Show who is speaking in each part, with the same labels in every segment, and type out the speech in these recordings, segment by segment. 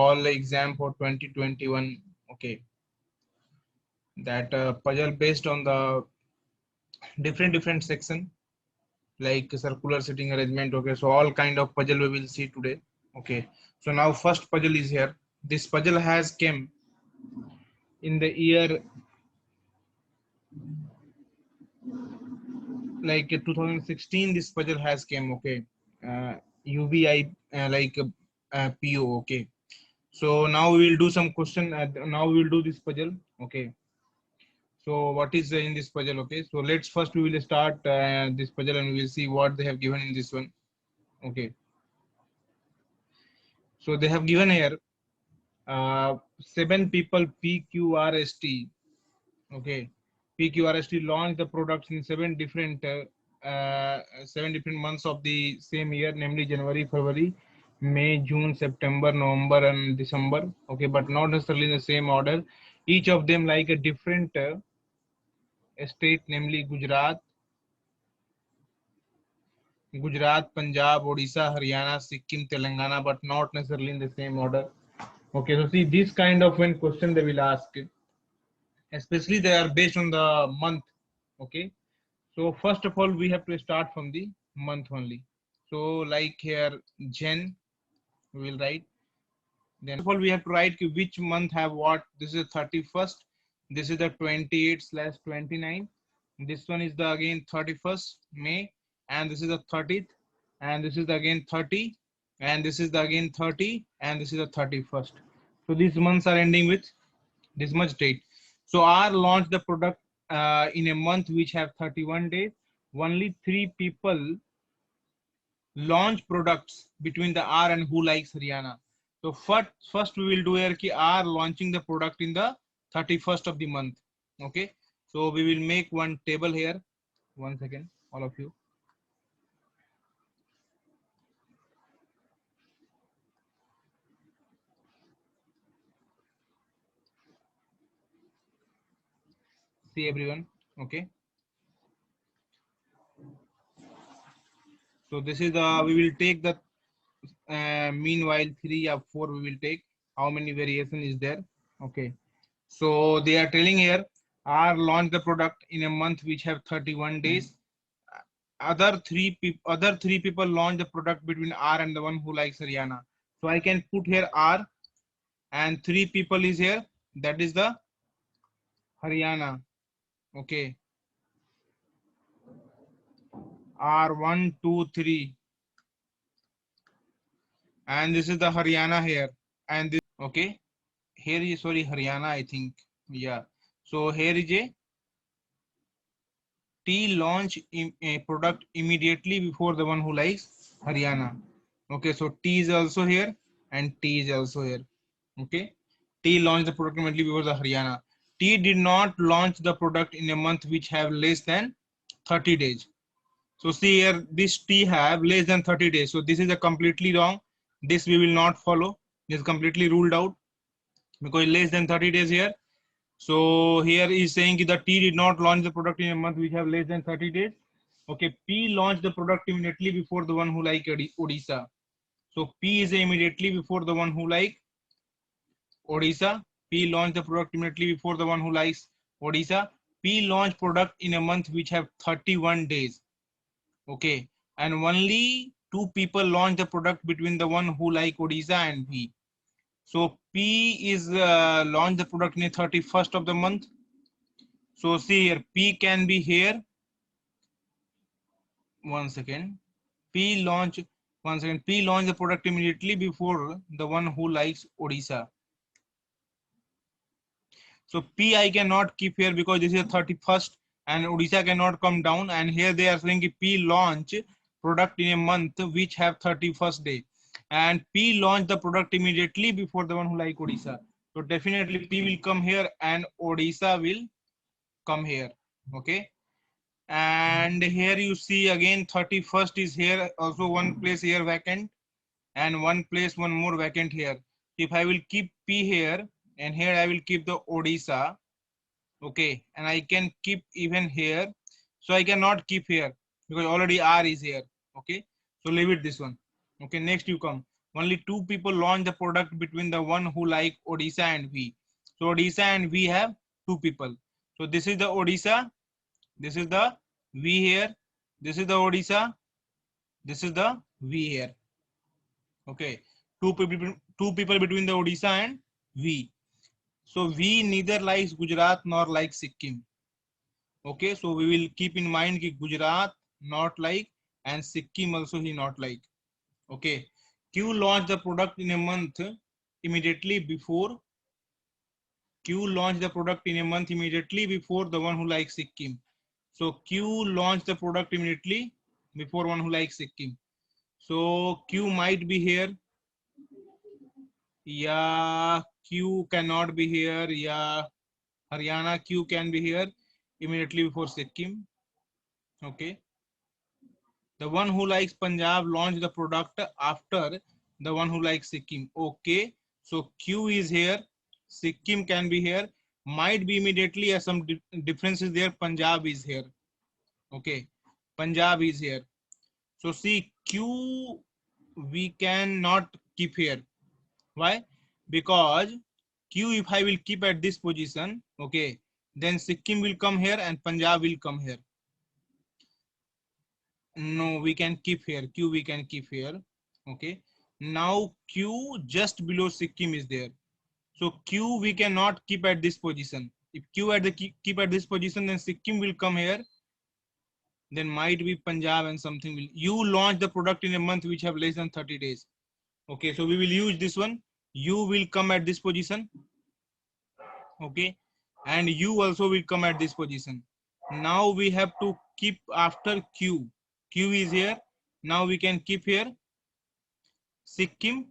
Speaker 1: all exam for 2021. Okay, that puzzle based on the different section like circular sitting arrangement. Okay, so all kind of puzzle we will see today. Okay, so now first puzzle is here. This puzzle has came in the year like 2016. This puzzle has came. Okay, UVI PO. Okay, so now we will do some question. Now we will do this puzzle. Okay, so what is in this puzzle? Okay, so let's first we will start this puzzle and we will see what they have given in this one. Okay, so they have given here 7 people PQRST. Okay, PQRST launched the products in 7 different months of the same year, namely January, February, May, June, September, November, and December. Okay, but not necessarily in the same order. Each of them like a different state, namely Gujarat, Punjab, Odisha, Haryana, Sikkim, Telangana, but not necessarily in the same order. Okay, so see this kind of when question they will ask, especially they are based on the month. Okay, so first of all we have to start from the month only. So like here Jan we will write. Then first of all we have to write which month have what. This is 31st, this is the 28/29, this one is the again 31st May, and this is the 30th, and this is the again 30, and this is the again 30, and this is the 31st. So these months are ending with this much date. So R launched the product in a month which have 31 days. Only 3 people launch products between the R and Who Likes Haryana. So first we will do here ki R launching the product in the 31st of the month. Okay, so we will make one table here. One second, all of you. See everyone. Okay, so this is the we will take the meanwhile 3 or 4 we will take. How many variation is there? Okay, so they are telling here R launch the product in a month which have 31 days. Other three people launch the product between R and the one who likes Haryana. So I can put here R and 3 people is here, that is the Haryana. Okay, R 1 2 3, and this is the Haryana here, and this. Okay, here is sorry Haryana I think. Yeah, so here is a T launch a product immediately before the one who likes Haryana. Okay, so T is also here and T is also here. Okay, T launched the product immediately before the Haryana. T did not launch the product in a month which have less than 30 days. So see here, this T have less than 30 days. So this is a completely wrong. This we will not follow. This is completely ruled out because less than 30 days here. So here is saying that T did not launch the product in a month which have less than 30 days. Okay, P launched the product immediately before the one who like Odisha. So P is immediately before the one who like Odisha. P launched the product immediately before the one who likes Odisha. P launched product in a month which have 31 days. Okay, and only 2 people launch the product between the one who like Odisha and P. So P is launch the product in the 31st of the month. So see here, P can be here. One second. P launch. One second. P launch the product immediately before the one who likes Odisha. So P I cannot keep here because this is 31st and Odisha cannot come down. And here they are saying P launch product in a month which have 31st day. And P launch the product immediately before the one who like Odisha. So definitely P will come here and Odisha will come here. Okay. And here you see again 31st is here, also one place here vacant and one more vacant here. If I will keep P here and here I will keep the Odisha. Okay, and I can keep even here. So I cannot keep here because already R is here. Okay, so leave it this one. Okay, next you come. only two people launch the product between the one who like Odisha and we. So Odisha and we have two people. So this is the Odisha, this is the we here, this is the Odisha, this is the we here. Okay, two people between the Odisha and we. So we neither likes Gujarat nor likes Sikkim. Okay, so we will keep in mind that Gujarat not like and Sikkim also he not like. Okay, Q launched the product in a month immediately before. Q launched the product in a month immediately before the one who likes Sikkim. So Q launched the product immediately before one who likes Sikkim. So Q might be here. Yeah, Q cannot be here. Yeah, Haryana Q can be here immediately before Sikkim. Okay. The one who likes Punjab launched the product after the one who likes Sikkim. Okay. So Q is here. Sikkim can be here. Might be immediately as some differences there. Punjab is here. Okay. Punjab is here. So see Q we cannot keep here. Why? Because Q if I will keep at this position, okay, then Sikkim will come here and Punjab will come here. No, we can keep here. Q we can keep here. Okay. Now Q just below Sikkim is there. So Q we cannot keep at this position. If Q at the keep at this position, then Sikkim will come here. Then might be Punjab and something will. You launch the product in a month which have less than 30 days. Okay, so we will use this one. You will come at this position. Okay, and you also will come at this position. Now we have to keep after Q. Q is here. Now we can keep here Sikkim.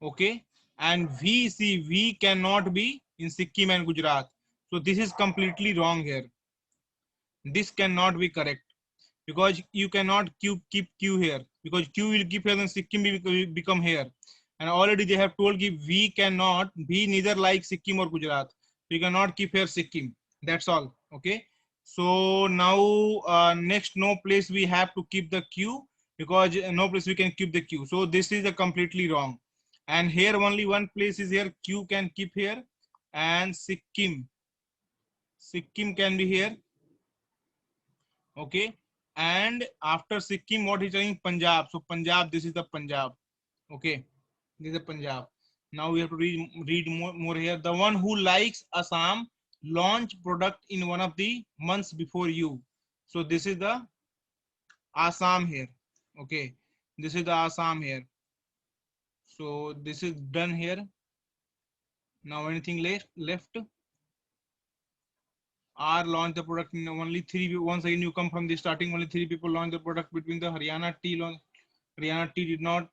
Speaker 1: Okay, and we cannot be in Sikkim and Gujarat. So this is completely wrong here. This cannot be correct because you cannot keep Q here because Q will keep here and Sikkim will become here. And already they have told you we cannot be neither like Sikkim or Gujarat. We cannot keep here Sikkim. That's all. Okay. So now next no place we have to keep the Q because no place we can keep the Q. So this is a completely wrong. And here only one place is here. Q can keep here and Sikkim. Sikkim can be here. Okay. And after Sikkim, what is saying? Punjab. So Punjab, this is the Punjab. Okay. This is the Punjab. Now we have to read more here. The one who likes Assam launch product in one of the months before you. So this is the Assam here. Okay. This is the Assam here. So this is done here. Now anything left? R launch the product in only three. Once again, you come from the starting. Only three people launch the product between the Haryana T. Haryana T did not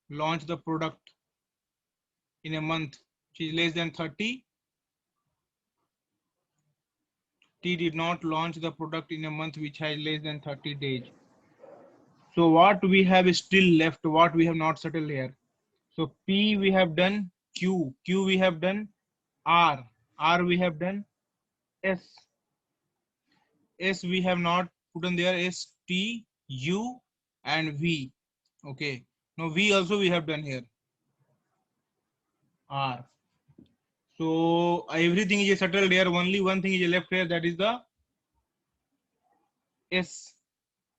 Speaker 1: launch the product in a month. She is less than 30. T did not launch the product in a month which has less than 30 days. So what we have is still left. What we have not settled here. So P we have done. Q we have done. R we have done. S we have not put on there. S, T, U and V. Okay. Now V also we have done here. R. So everything is settled here. Only one thing is left here. That is the S.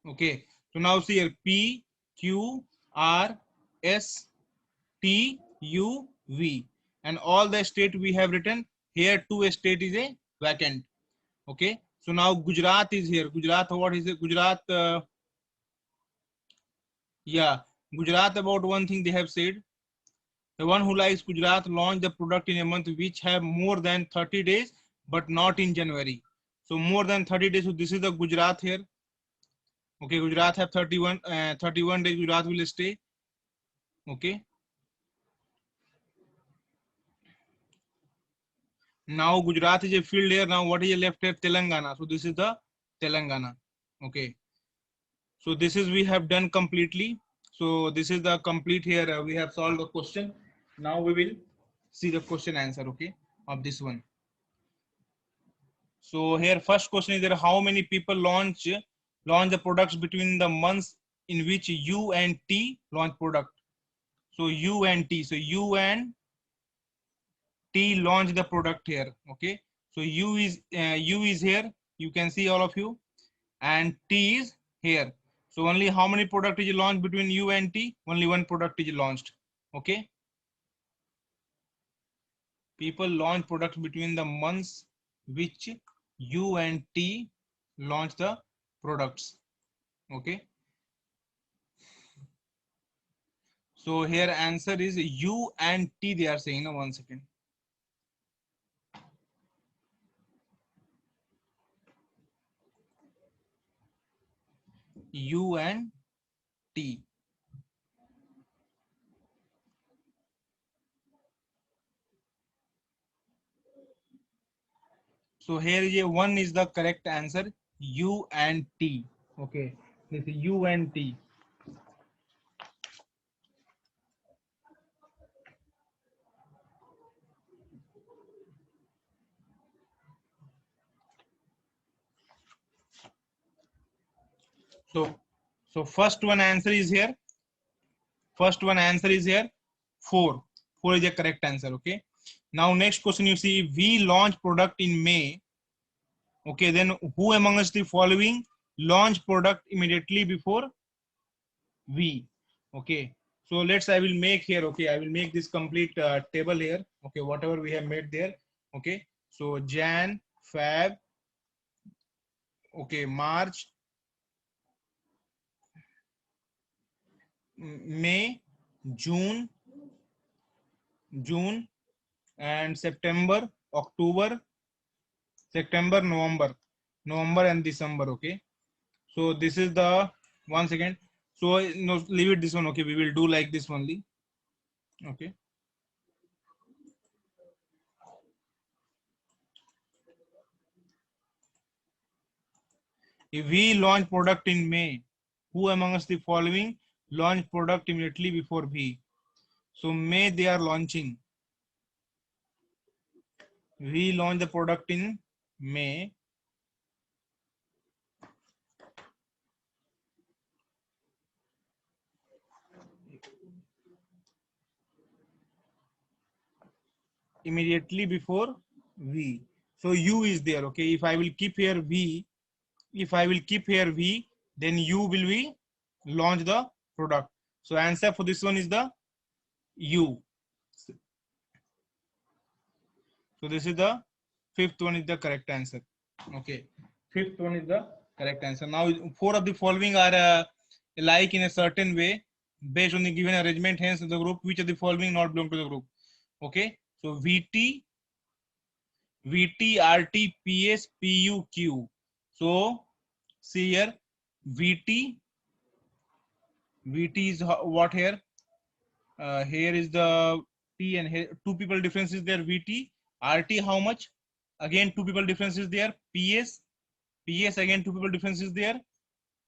Speaker 1: Okay. So now see here P, Q, R, S, T, U, V. And all the state we have written here. Two state is a vacant. Okay. So now Gujarat is here. Gujarat, what is it? Gujarat. Yeah. Gujarat about one thing they have said. The one who likes Gujarat launched the product in a month which have more than 30 days, but not in January. So more than 30 days. So this is the Gujarat here. Okay, Gujarat have 31 days. Gujarat will stay. Okay. Now Gujarat is a field here. Now what is left here? Telangana. So this is the Telangana. Okay. So this is we have done completely. So this is the complete here. We have solved the question. Now we will see the question answer. Okay, of this one. So here first question is there how many people launch the products between the months in which U and T launch product. So U and T. So U and T launch the product here. Okay. So U is here. You can see all of you, and T is here. So only how many product is launched between U and T? Only one product is launched. Okay. People launch products between the months which U and T launch the products. Okay. So here answer is U and T. They are saying. Now 1 second. U and T. So here is one is the correct answer. U and T. Okay. This is U and T. So first one answer is here. First one answer is here. 4. 4 is the correct answer. Okay. Now next question you see, we launch product in May. Okay. Then who amongst the following launch product immediately before we? Okay. So I will make here. Okay. I will make this complete table here. Okay. Whatever we have made there. Okay. So Jan, Feb. Okay. March, May, June, and September, October, November and December. Okay. So this is the 1 second. So no, leave it this one. Okay. We will do like this only. Okay. If we launch product in May, who amongst the following launch product immediately before we? So May they are launching. We launch the product in May. Immediately before V. So U is there. Okay. If I will keep here V, then U will be launch the product. So answer for this one is the U. So this is the fifth one is the correct answer. Okay. Fifth one is the correct answer. Now 4 of the following are like in a certain way based on the given arrangement. Hence the group, which of the following not belong to the group. Okay. So VT, RT, PS, PU, Q. So see here, VT is what here? Here is the T, and here two people difference is there. VT, RT how much? Again two people difference is there. PS again two people difference is there.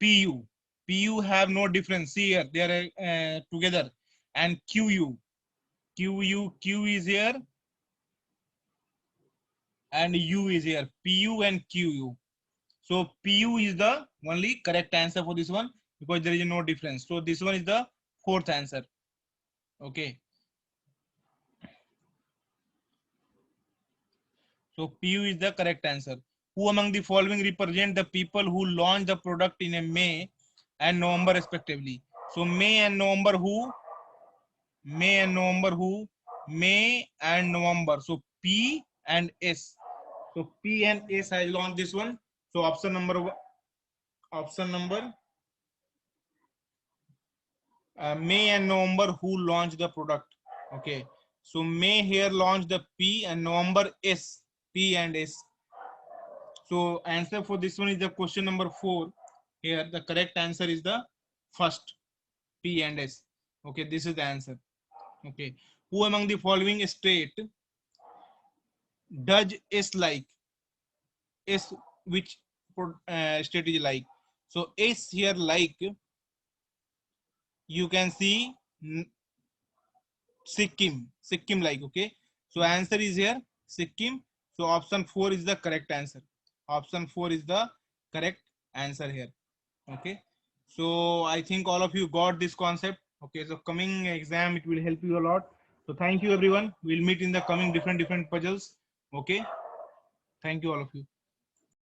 Speaker 1: PU have no difference. See here they are together. And Q is here and U is here. PU and QU. So PU is the only correct answer for this one because there is no difference. So this one is the fourth answer. Okay. So PU is the correct answer. Who among the following represent the people who launch the product in a May and November respectively? So May and November who? May and November who? May and November. So P and S. So P and S I launched this one. So option number May and November who launched the product. Okay. So May here launched the P and November S. P and S. So answer for this one is the question number 4. Here the correct answer is the first, P and S. Okay, this is the answer. Okay, who among the following state does S like? S which state is like? So S here like, you can see Sikkim like. Okay, so answer is here Sikkim. So option 4 is the correct answer. Option 4 is the correct answer here. Okay. So I think all of you got this concept. Okay, so coming exam, it will help you a lot. So thank you everyone. We'll meet in the coming different puzzles. Okay. Thank you all of you.